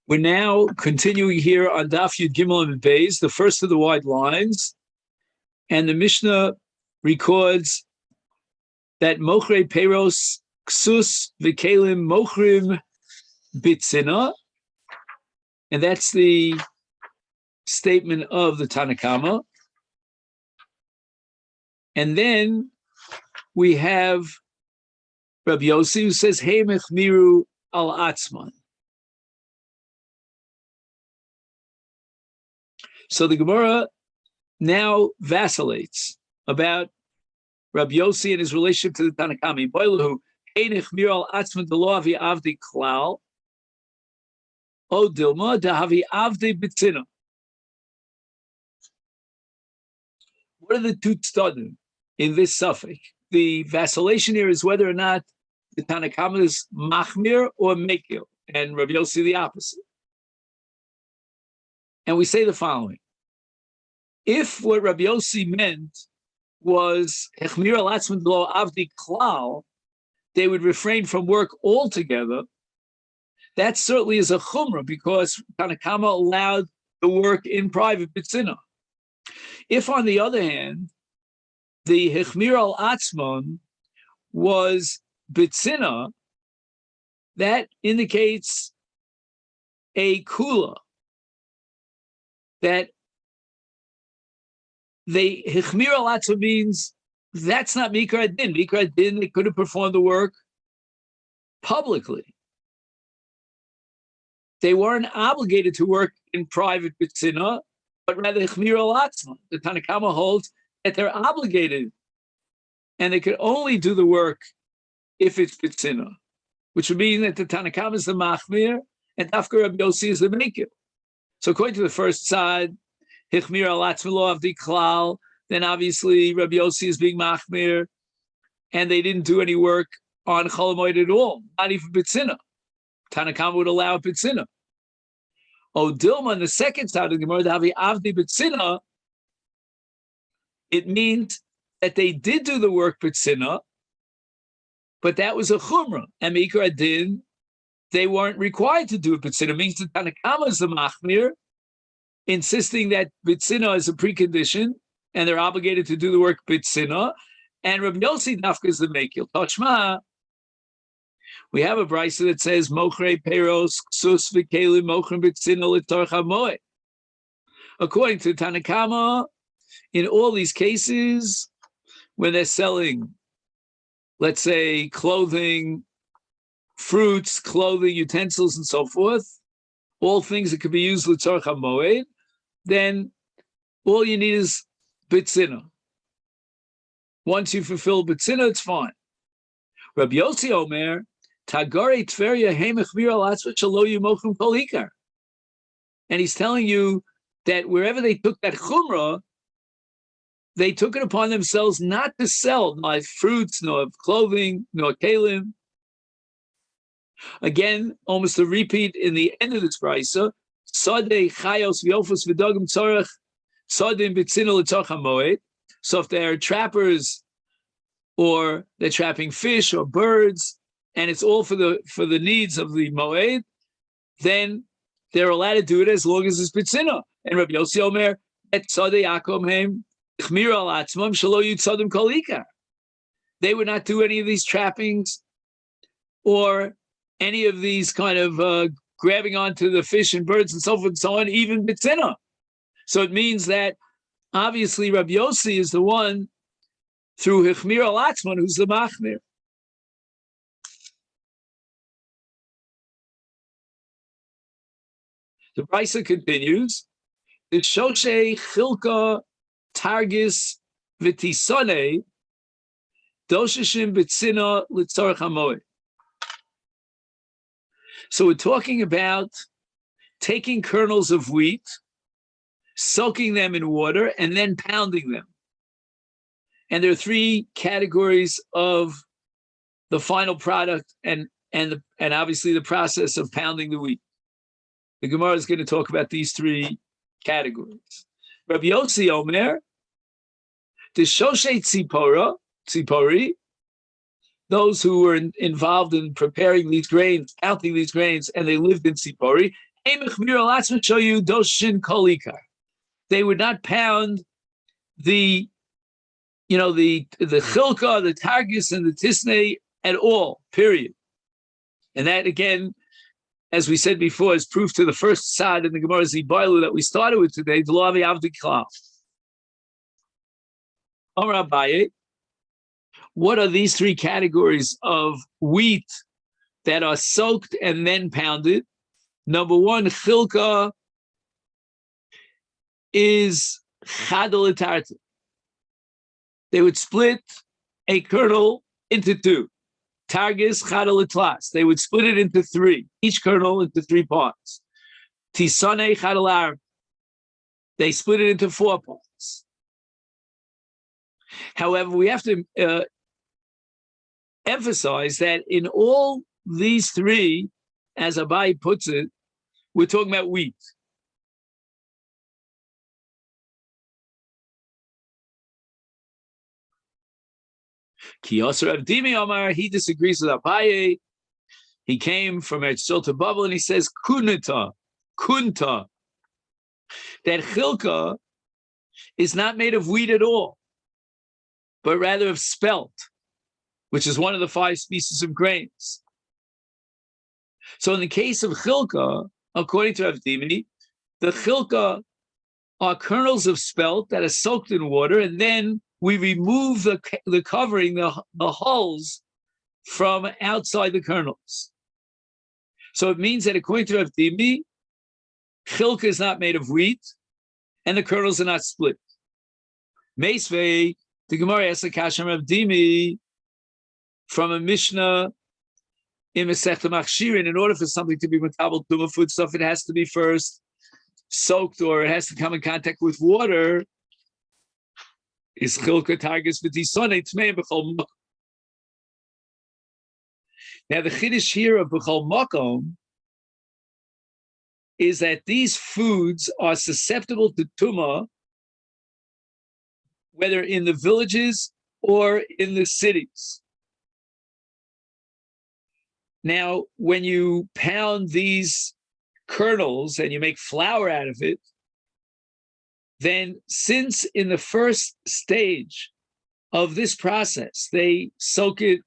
We're now continuing here on Daf Yud Gimel and Beis, the first of the wide lines, and the Mishnah records that Mochre Peros Ksus V'Kelim Mochrim Bitzina, and that's the statement of the Tanna Kama. And then we have Rabbi Yossi who says, Hey Mechmiru al Atzman. So the Gemara now vacillates about Rabbi Yossi and his relationship to the Tanna Kama. Boilahu, Hey Mechmiru al Atzman Delo Avi Avdi Klal, O Dilma Dahavi Avdi Bitzina. What are the two tzadim in this suffix? The vacillation here is whether or not the Tanna Kama is machmir or mekil, and Rabbi Yossi the opposite. And we say the following: if what Rabbi Yossi meant was hechmir al atzman lo avdi klal, they would refrain from work altogether. That certainly is a chumrah because Tanna Kama allowed the work in private bitzina. If, on the other hand, the hechmir al atzman was bitzina, that indicates a kula, that the hechmir al atzman means that's not mikra adin. Mikra adin, they could have performed the work publicly. They weren't obligated to work in private bitzina, but rather hechmir al atzman. The Tanna Kama holds that they're obligated, and they could only do the work if it's bitzina, which would mean that the Tanna Kama is the machmir and Dafka Rabbi Yossi is the mekil. So according to the first side, hechmir al atzman lo avdi klal, then obviously Rabbi Yossi is being machmir, and they didn't do any work on Chol Moed at all, not even bitzina. Tanna Kama would allow bitzina. O Dilma, on the second side of the Gemara, Davi Avdi Bitzina, it means that they did do the work Bitzina, but that was a chumrah. And Mikra Adin, they weren't required to do it Bitzina. It means the Tanna Kama is the machmir, insisting that Bitzina is a precondition, and they're obligated to do the work Bitzina. And Rabbi Yossi Dafka is the mekil. Tashma. We have a brisa that says Mochre Peros Ksus V'Kelim Mochrim Bitzina L'Torcha Moed. According to Tanna Kama, in all these cases, when they're selling, let's say, clothing, fruits, clothing, utensils, and so forth, all things that could be used L'Torcha Moed, then all you need is Bitzina. Once you fulfill Bitzina, it's fine. Rabbi Yossi Omer, Tagore Tveria Hemechmir al Atzman Shelo Yumochim Kol Ikar. And he's telling you that wherever they took that chumrah, they took it upon themselves not to sell neither fruits, nor clothing, nor kalim. Again, almost a repeat in the end of this brisa, Sadeh Chayos V'Yofos V'Dogim Tzorech Sadim B'Tzina L'Torcha Moed. So if they're trappers, or they're trapping fish or birds, and it's all for the needs of the Moed, then they're allowed to do it as long as it's bitzina. And Rabbi Yossi Omer, et tzadei yakom hem chmir al atzmam shelo yitzadim kol ikar. They would not do any of these trappings or any of these kind of grabbing onto the fish and birds and so forth and so on, even bitzina. So it means that obviously Rabbi Yossi is the one through hechmir al atzman who's the machmir. The brisa continues, the Shoshe Chilka Targis V'Tisone Doshishim B'Tzina L'Tzorech HaMoed. So we're talking about taking kernels of wheat, soaking them in water, and then pounding them. And there are three categories of the final product and obviously the process of pounding the wheat. The Gemara is going to talk about these three categories. Rabbi Yossi Omer, the Shoshe Tzipori, those who were involved in preparing these grains, counting these grains, and they lived in Tzipori, Let's show you doshin kolikar. They would not pound the chilka, the targis, and the tisnei at all, period. And that, again, as we said before, is proof to the first side in the Gemara Zibailu that we started with today, the law of the Avdi Klal. Amar Abaye, what are these three categories of wheat that are soaked and then pounded? Number one, chilka is chadalitarta. They would split a kernel into two. Targis chadalitlas. They would split it into three, each kernel into three parts. Tisane chadalar. They split it into four parts. However, we have to emphasize that in all these three, as Abai puts it, we're talking about wheat. Kiyosar Avdimi Omar, he disagrees with Abaye. He came from Eretz to Babel and he says, kunta, that chilka is not made of wheat at all, but rather of spelt, which is one of the 5 species of grains. So in the case of chilka, according to Avdimi, the chilka are kernels of spelt that are soaked in water, and then we remove the covering, the hulls, from outside the kernels. So it means that according to Avdimi, chilka is not made of wheat, and the kernels are not split. Meisvei, the Gemara asks a kasha Avdimi from a Mishnah in Masechet Machshirin. In order for something to be metabel tuma food stuff, it has to be first soaked, or it has to come in contact with water. Is chilka targis v'tisonei tmei b'chol makom. Now the chiddush here of b'chol makom is that these foods are susceptible to tuma, whether in the villages or in the cities. Now, when you pound these kernels and you make flour out of it, then since in the first stage of this process, they soak it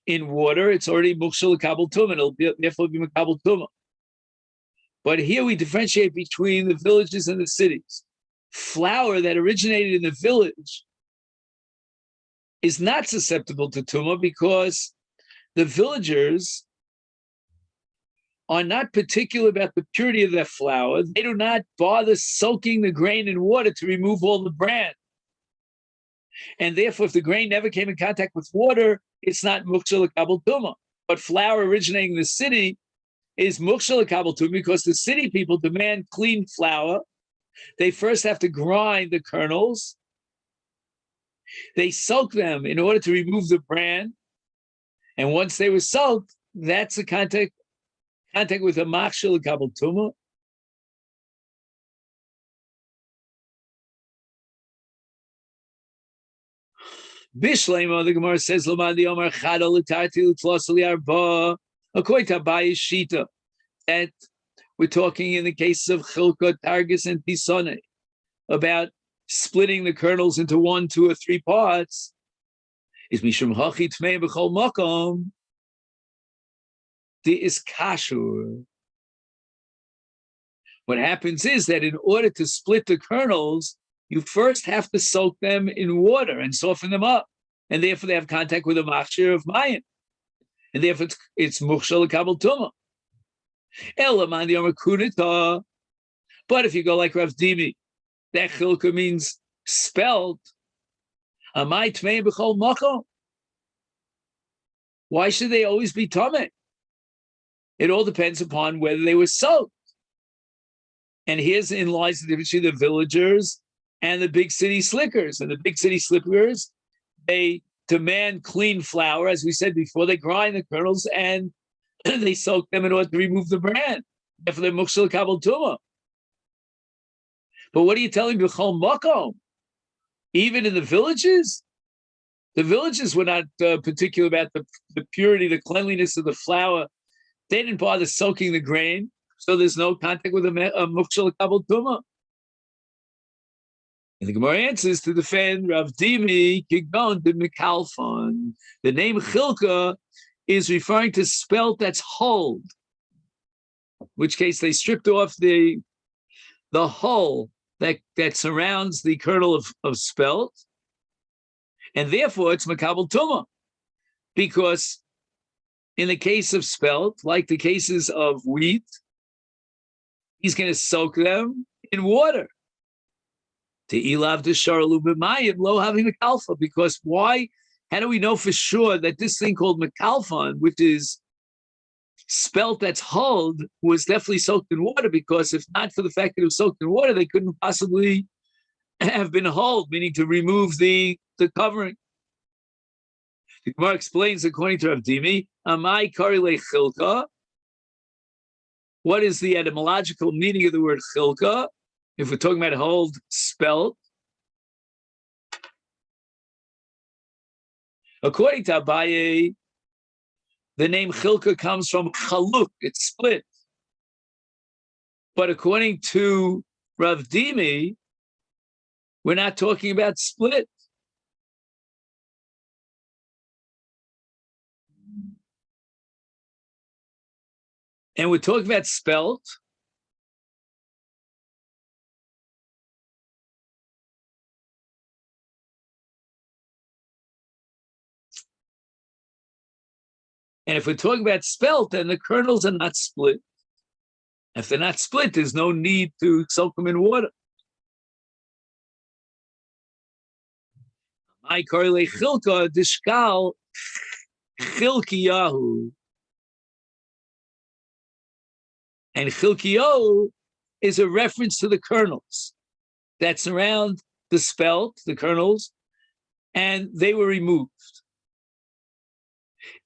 in water, it's already mukshal kabel tumah, it'll therefore be makabel tumah. But here we differentiate between the villages and the cities. Flour that originated in the village is not susceptible to tumah because the villagers are not particular about the purity of their flour. They do not bother soaking the grain in water to remove all the bran. And therefore, if the grain never came in contact with water, it's not mukshal kabel tumah. But flour originating in the city is mukshal kabel tumah because the city people demand clean flour. They first have to grind the kernels. They soak them in order to remove the bran. And once they were soaked, that's the contact with a machshel kabel tumah. Bishlema, the Gemara says, Lamadi Omar Chadol Litarti Litlosali Arba, according to Abaye's Shita, that we're talking in the case of Chilka, Targis, and Tisone, about splitting the kernels into 1, 2, or 3 parts, is Mishum Hachi Tmei B'chol Makom, the is Kashur. What happens is that in order to split the kernels, you first have to soak them in water and soften them up. And therefore they have contact with a machshir of mayim. And therefore it's mukshal kabel tumah. Elaman the Omer kunita. But if you go like Rav Dimi, that chilka means spelt. Amai tmei b'chol makom. Why should they always be tameh? It all depends upon whether they were soaked. And herein lies the difference between the villagers and the big city slickers. And the big city slickers, they demand clean flour. As we said before, they grind the kernels and they soak them in order to remove the bran. Therefore, they're mukshal kabel tumah. But what are you telling b'chol makom? Even in the villages were not particular about the purity, the cleanliness of the flour. They didn't bother soaking the grain. So there's no contact with a mukshal kabel tuma. And the Gemara answers to defend Rav Dimi Kigon de Mikalfon. The name Chilka is referring to spelt that's hulled, in which case they stripped off the hull that surrounds the kernel of spelt, and therefore it's Makabel Tuma. Because in the case of spelt, like the cases of wheat, he's going to soak them in water. Because why? How do we know for sure that this thing called Mekalfon, which is spelt that's hulled, was definitely soaked in water? Because if not for the fact that it was soaked in water, they couldn't possibly have been hulled, meaning to remove the covering. The Gemara explains, according to Rav Dimi, Amai Karile Chilka. What is the etymological meaning of the word Chilka? If we're talking about hulled spelt, according to Abaye, the name Chilka comes from Chaluk, it's split. But according to Rav Dimi, we're not talking about split. And we're talking about spelt. And if we're talking about spelt, then the kernels are not split. If they're not split, there's no need to soak them in water. I korele chilka dishkal chilkiyahu. And chilkiyahu is a reference to the kernels that surround the spelt, the kernels, and they were removed.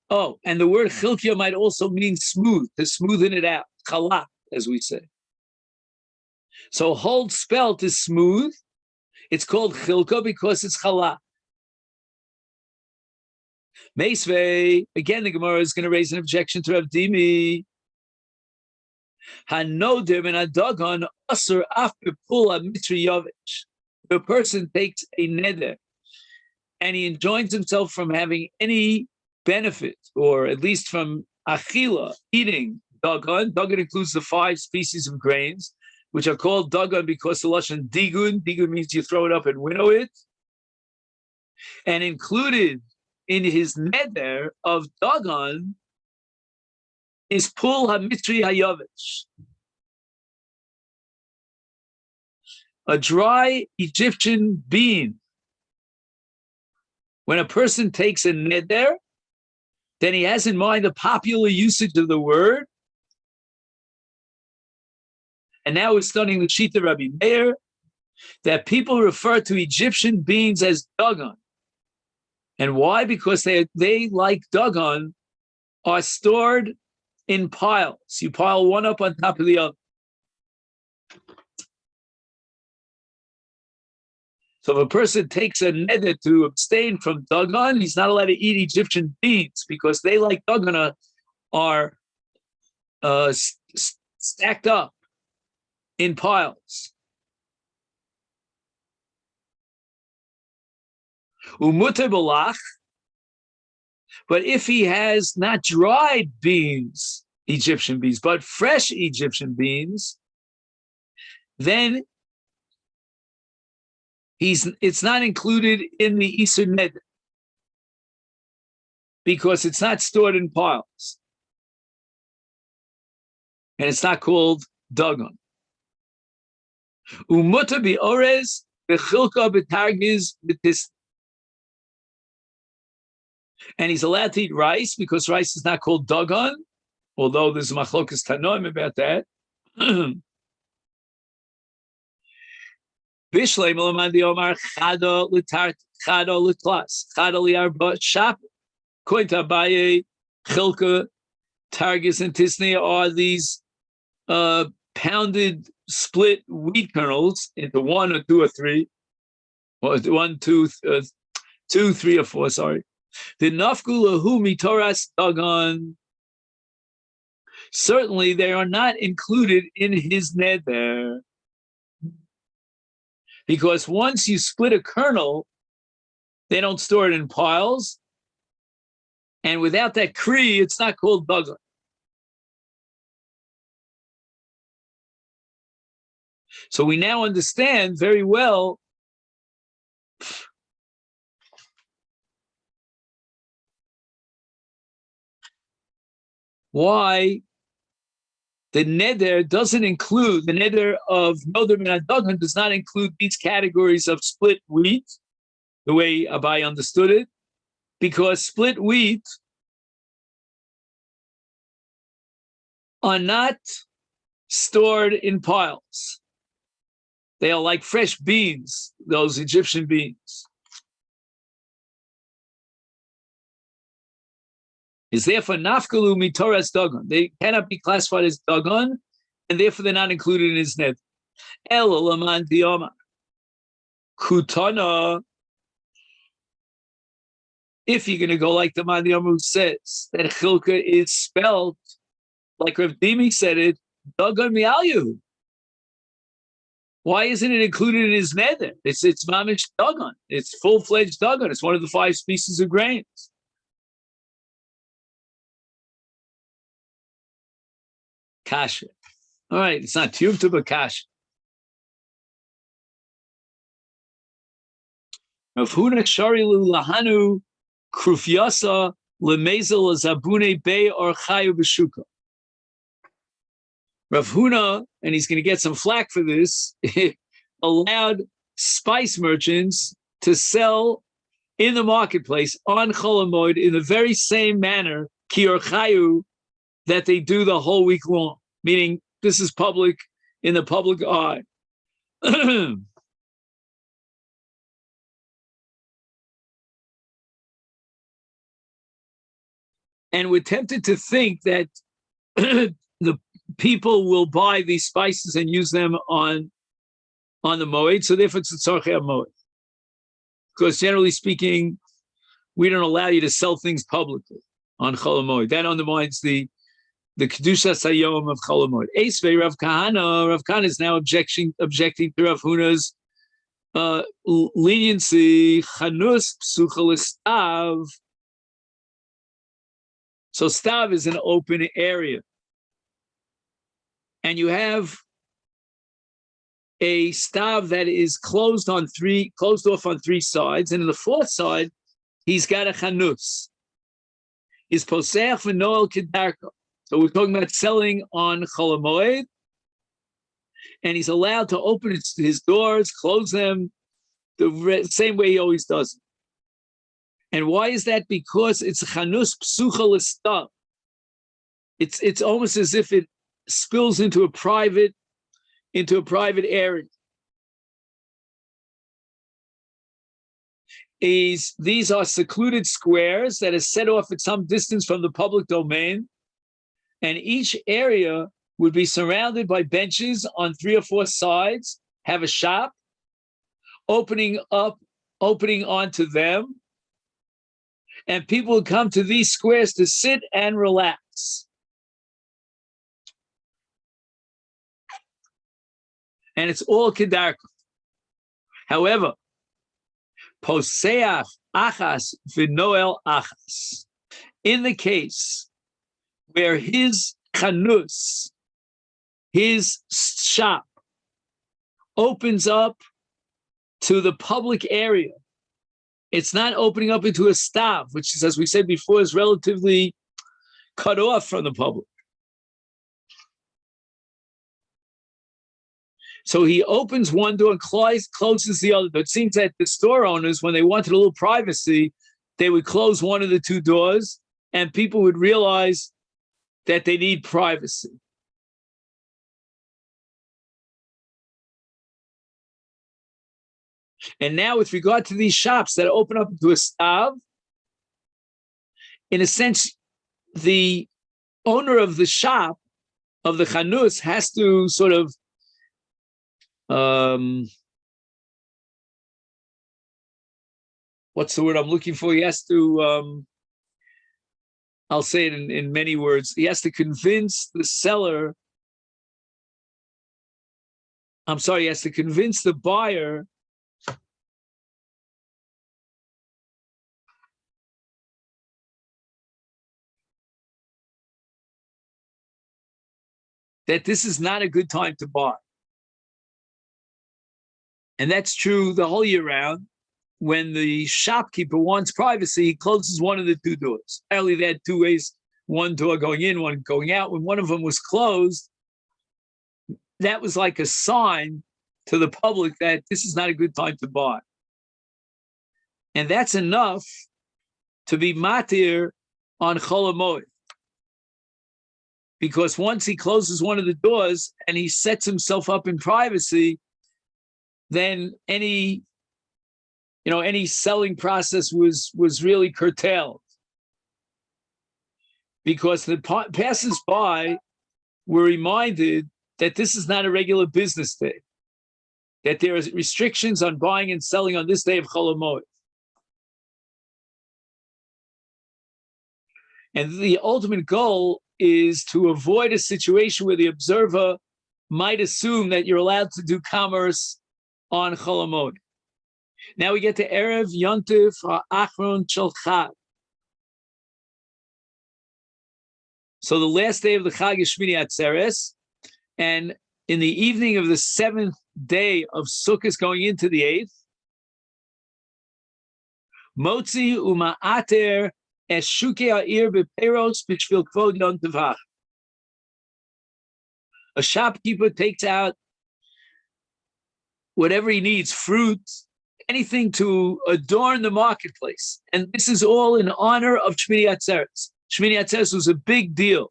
Oh, and the word chilkia might also mean smooth, to smoothen it out, chalak, as we say. So hulled spelt is smooth. It's called chilka because it's chalak. Meisvei, again, the Gemara is going to raise an objection to Rav Dimi. Hanodim and Adagon asur af bepula mitri yovich. The person takes a neder and he enjoins himself from having any benefit, or at least from achila, eating dagon. Dagon includes the 5 species of grains, which are called dagon because the lashon digun. Digun means you throw it up and winnow it. And included in his neder of dagon is pul hamitri hayavish, a dry Egyptian bean. When a person takes a neder, then he has in mind the popular usage of the word. And now we're studying the Shita Rabbi Meir, that people refer to Egyptian beans as dagon. And why? Because they like dagon, are stored in piles. You pile one up on top of the other. So if a person takes a neder to abstain from dagon, he's not allowed to eat Egyptian beans because they, like dagon, are stacked up in piles. Umuter balach, but if he has not dried beans, Egyptian beans, but fresh Egyptian beans, then it's not included in the Isur Neder because it's not stored in piles. And it's not called dagon. Umuter bi'orez b'chilka b'targiz b'tis. And he's allowed to eat rice because rice is not called dagon, although there's machlokas tanoim about that. Bishlei Melamandi Omar Chada Litart Chada Litlas Chada Liarba Shap. According to Abaye, Chilka, Targis, and Tisnei are these pounded split wheat kernels into 1 or 2 or 3, or 1, 2, 2, 3 or 4. Sorry. The nafku lahu mitoras dagon. Certainly, they are not included in his neder. Because once you split a kernel, they don't store it in piles. And without that kri, it's not called dagan. So we now understand very well why the neder doesn't include, the neder of noder min dagan does not include these categories of split wheat, the way Abai understood it, because split wheat are not stored in piles. They are like fresh beans, those Egyptian beans. Is therefore nafkalu mitoras dagon. They cannot be classified as dagon, and therefore they're not included in his net. El laman diyama kutana. If you're going to go like the man who says that chilka is spelled like Rav Dimi said it, dagon mi'alyu. Why isn't it included in his neder? It's mamish dagon. It's full-fledged dagon. It's one of the 5 species of grains. Kasha. All right, it's not tiyuvta, but kasha. Rav Huna sharilu lahanu krufyasa lemezel zabune be or chayu b'shuka. Rav Huna, and he's going to get some flack for this, allowed spice merchants to sell in the marketplace on Chol Moed in the very same manner, ki or chayu, that they do the whole week long. Meaning, this is public, in the public eye. And we're tempted to think that the people will buy these spices and use them on the Moed, so therefore it's a tzorchei Moed. Because generally speaking, we don't allow you to sell things publicly on Chol Moed. That undermines the Kedusha Sayom of Chol Moed. Esvei Rav Kahana is now objecting to Rav Huna's leniency. Chanus psucha l'stav. So stav is an open area. And you have a stav that is closed off on 3 sides, and in the 4th side, he's got a chanus. Is poseach v'noel kedarko. So we're talking about selling on Chol Moed, and he's allowed to open his doors, close them, the same way he always does it. And why is that? Because it's chanus psucha l'stav. It's almost as if it spills into a private area. These are secluded squares that are set off at some distance from the public domain, and each area would be surrounded by benches on 3 or 4 sides, have a shop, opening onto them, and people would come to these squares to sit and relax. And it's all kedarka. However, poseach achas v'noel achas. In the case where his chanus, his shop, opens up to the public area, it's not opening up into a stav, which is, as we said before, is relatively cut off from the public. So he opens one door and closes the other door. It seems that the store owners, when they wanted a little privacy, they would close one of the 2 doors, and people would realize that they need privacy. And now with regard to these shops that open up into a stav, in a sense, the owner of the shop, of the chanus, has to sort of what's the word I'm looking for? He has to I'll say it in many words. He has to convince the seller. I'm sorry, he has to convince the buyer that this is not a good time to buy. And that's true the whole year round. When the shopkeeper wants privacy, he closes one of the two doors. Apparently, they had two ways, one door going in, one going out. When one of them was closed, that was like a sign to the public that this is not a good time to buy. And that's enough to be matir on Chol Moed. Because once he closes one of the doors and he sets himself up in privacy, then any selling process was really curtailed. Because the passers-by were reminded that this is not a regular business day, that there are restrictions on buying and selling on this day of Chol Moed. And the ultimate goal is to avoid a situation where the observer might assume that you're allowed to do commerce on Chol Moed. Now we get to Erev Yontif Ha'achron Shel Chag. So the last day of the Chag is Shmini Atzeres, and in the evening of the 7th day of Sukkot going into the 8th, Motzi Uma'ater Es Shukei Ha'ir Beperos B'Shvil Kvod Yontif. A shopkeeper takes out whatever he needs, fruit, anything to adorn the marketplace. And this is all in honor of Shmini Atzeres. Shmini Atzeres was a big deal.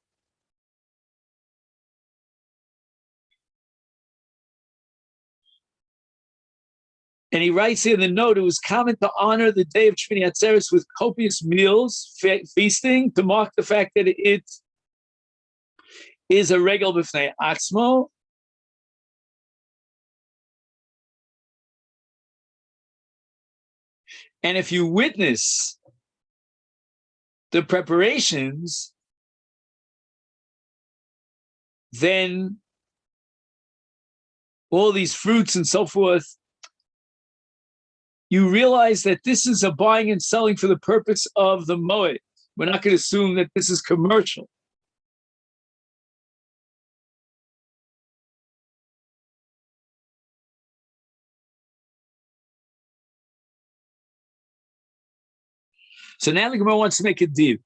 And he writes here in the note, it was common to honor the day of Shmini Atzeres with copious meals, feasting, to mark the fact that it is a regel b'fnei atzmo. And if you witness the preparations, then all these fruits and so forth, you realize that this is a buying and selling for the purpose of the Moed. We're not going to assume that this is commercial. So now the Gemara wants to make a deal.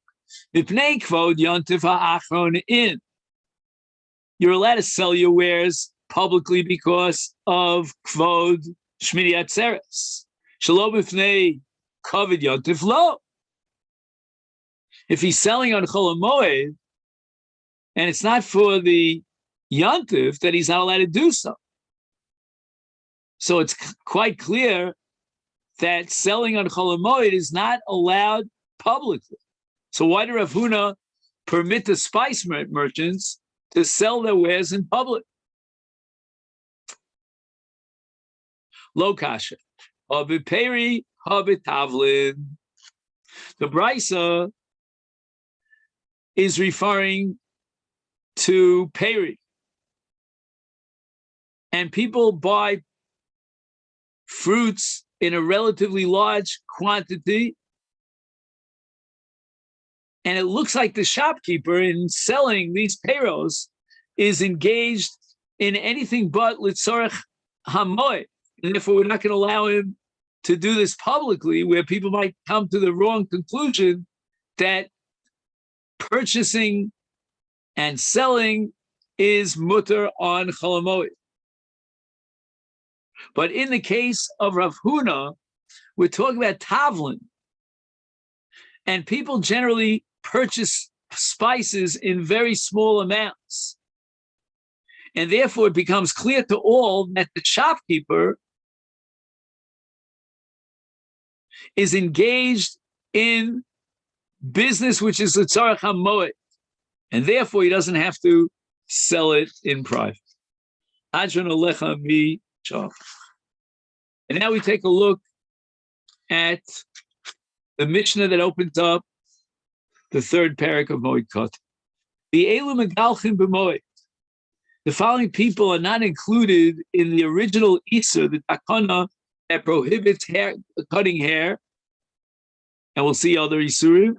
You're allowed to sell your wares publicly because of Kvod Shmini Atzeres. Shalom b'fnei kavod yontif lo. If he's selling on Chol Moed and it's not for the yontif, then he's not allowed to do so. So it's quite clear that selling on Chol Moed is not allowed publicly. So why did Rav Huna permit the spice merchants to sell their wares in public? Lo kasha. Habiperi habitavlin. The Brisa is referring to peri. And people buy fruits in a relatively large quantity, and it looks like the shopkeeper in selling these peros is engaged in anything but litzorech hamoed, and therefore we're not going to allow him to do this publicly, where people might come to the wrong conclusion that purchasing and selling is mutter on Chol Moed. But in the case of Rav Huna, we're talking about tavlin. And people generally purchase spices in very small amounts. And therefore it becomes clear to all that the shopkeeper is engaged in business which is l'tzarech hamoed. And therefore he doesn't have to sell it in private. Adron alecha mi. And now we take a look at the Mishnah that opens up the third parak of Moed Katan. The Elu Megalchim b'Moed. The following people are not included in the original Isa, the Takana that prohibits cutting hair, and we'll see other Isurim.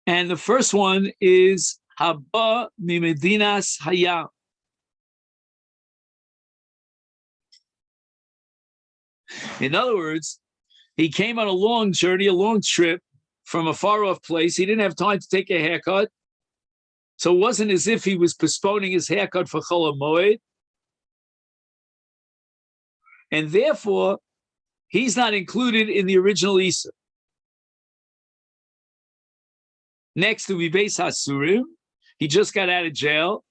And the first one is Haba Mimedinas Hayam. In other words, he came on a long journey, a long trip from a far-off place. He didn't have time to take a haircut. So it wasn't as if he was postponing his haircut for Chol Moed. And therefore, he's not included in the original Isa. Next to Beis Hasurim, he just got out of jail.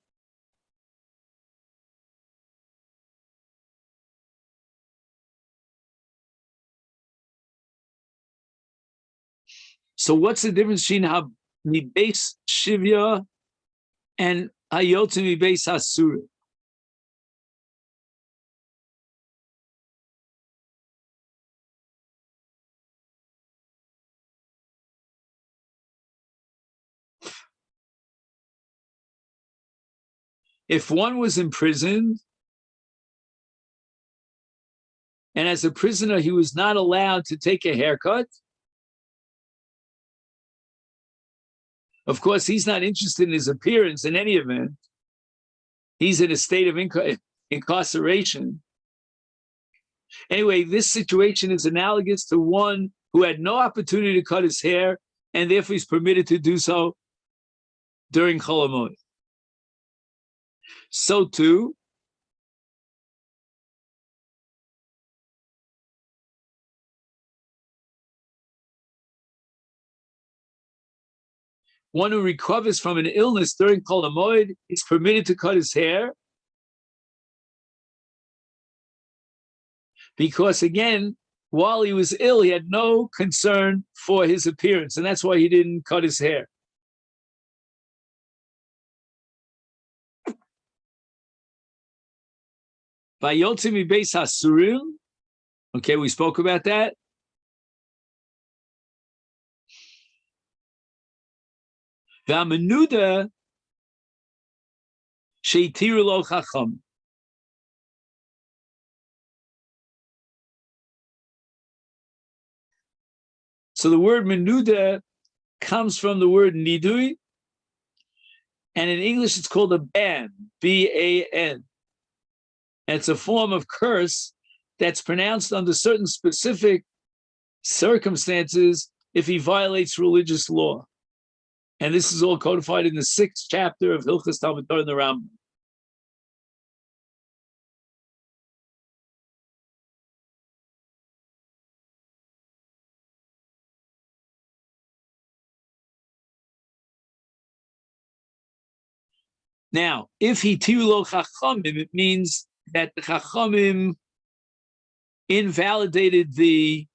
So what's the difference between Beis Shivya and Hayotzi Beis Hasurim? If one was imprisoned, and as a prisoner he was not allowed to take a haircut, of course he's not interested in his appearance in any event. He's in a state of incarceration. Anyway, this situation is analogous to one who had no opportunity to cut his hair, and therefore he's permitted to do so during Chol Moed. So too, one who recovers from an illness during Chol Moed is permitted to cut his hair, because again, while he was ill, he had no concern for his appearance, and that's why he didn't cut his hair. Vayotzi mi Beis Hasurim. Okay, we spoke about that. V'amenuda sheitiru lo chacham. So the word menuda comes from the word nidui, and in English it's called a ban, B-A-N. And it's a form of curse that's pronounced under certain specific circumstances if he violates religious law. And this is all codified in the 6th chapter of Hilchos Talmud Torah in the Rambam. Now, if he tirulo chachamim, it means that the chachamim invalidated the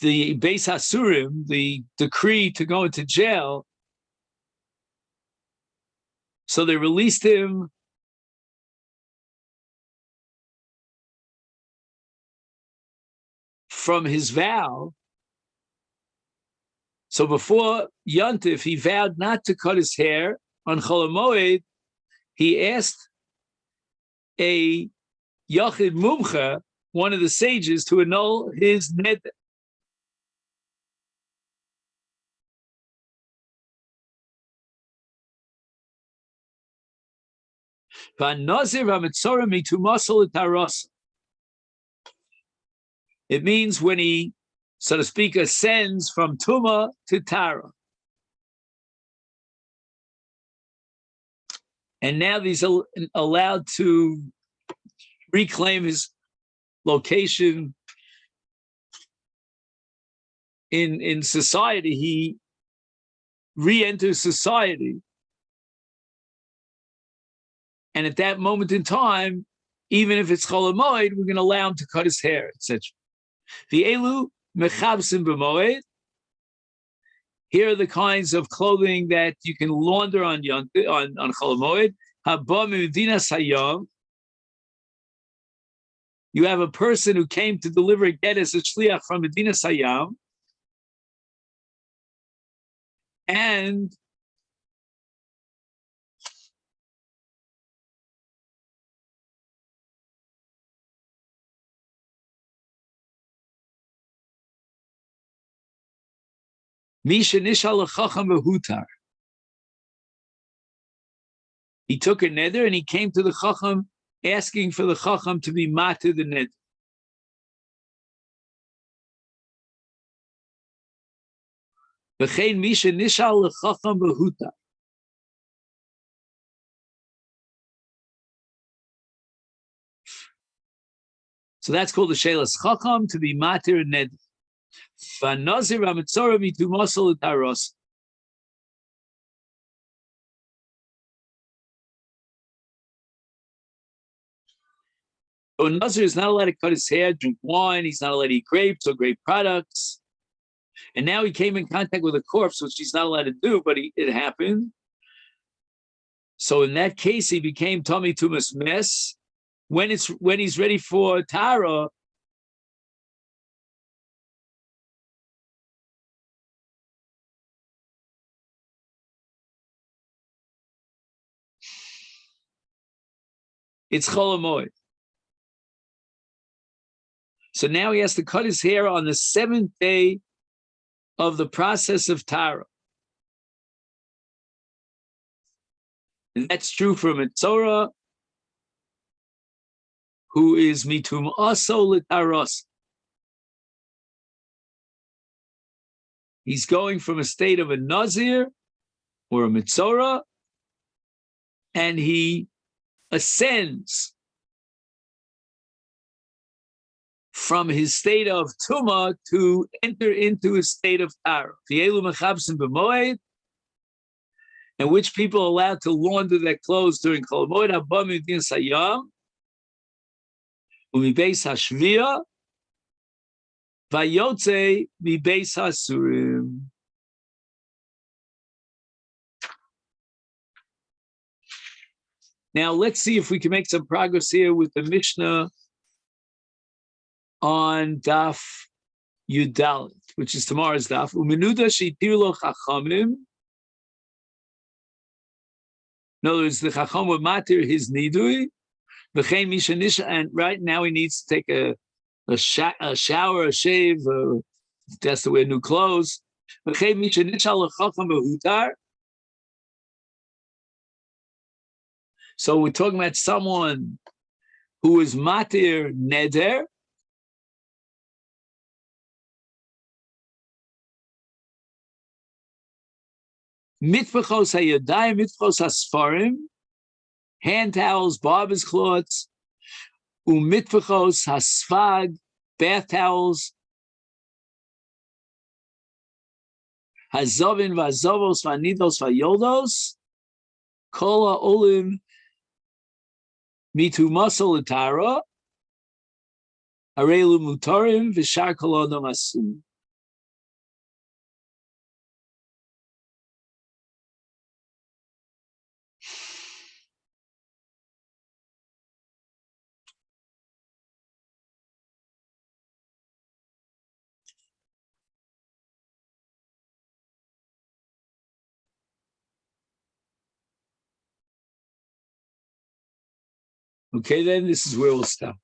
Beis Hasurim, the decree to go into jail. So they released him from his vow. So before Yontif, he vowed not to cut his hair. On Chol Moed, he asked a Yachid Mumcha, one of the sages, to annul his neder. It means when he, so to speak, ascends from Tuma to Tara. And now he's allowed to reclaim his location in society. He re-enters society. And at that moment in time, even if it's Chol Moed, we're going to allow him to cut his hair, etc. The Elu Mechabsim b'Moed. Here are the kinds of clothing that you can launder on Chol Moed. Haba Mimedinas Hayam. You have a person who came to deliver a get as a shliach from Medinas Hayam. And Misha Nishal Chacham Behutar. He took a neder and he came to the Chacham asking for the Chacham to be matir the neder. V'chein Misha Nishal Chacham Behutar. So that's called the Shelas Chacham, to be matir neder. V'nazir ha'mitzora mitumasol l'taros. So a Nazir is not allowed to cut his hair, drink wine, he's not allowed to eat grapes or grape products. And now he came in contact with a corpse, which he's not allowed to do, but it happened. So in that case, he became Tommy Tumas Mess. When he's ready for Tara, it's Chol Moed. So now he has to cut his hair on the 7th day of the process of Tara. And that's true for Mitzorah, who is Mitum Aso L'Taros. He's going from a state of a Nazir or a Mitzorah, and he ascends from his state of Tumah to enter into a state of Tara. And which people are allowed to launder their clothes during Chol Moed Haba Midin Sayam, Umibeis Hashvia, Vayotze Mibeis Hasurim. Now let's see if we can make some progress here with the Mishnah on Daf Yudalit, which is tomorrow's Daf. Umenuda Sheitir Lo Chachamim. In other words, the Chacham would matir his nidui, and right now he needs to take a shower, a shave, has to wear new clothes. So we're talking about someone who is matir neder, mitfachos hayadayim, mitfachos hasfarim, hand towels, barber's cloths, umitfachos hasfag, bath towels, hazovin vazovos vanidos vayoldos, kola olim mitumasol l'tara, arelu mutarim v'shar kolodom asum. Okay, then this is where we'll stop.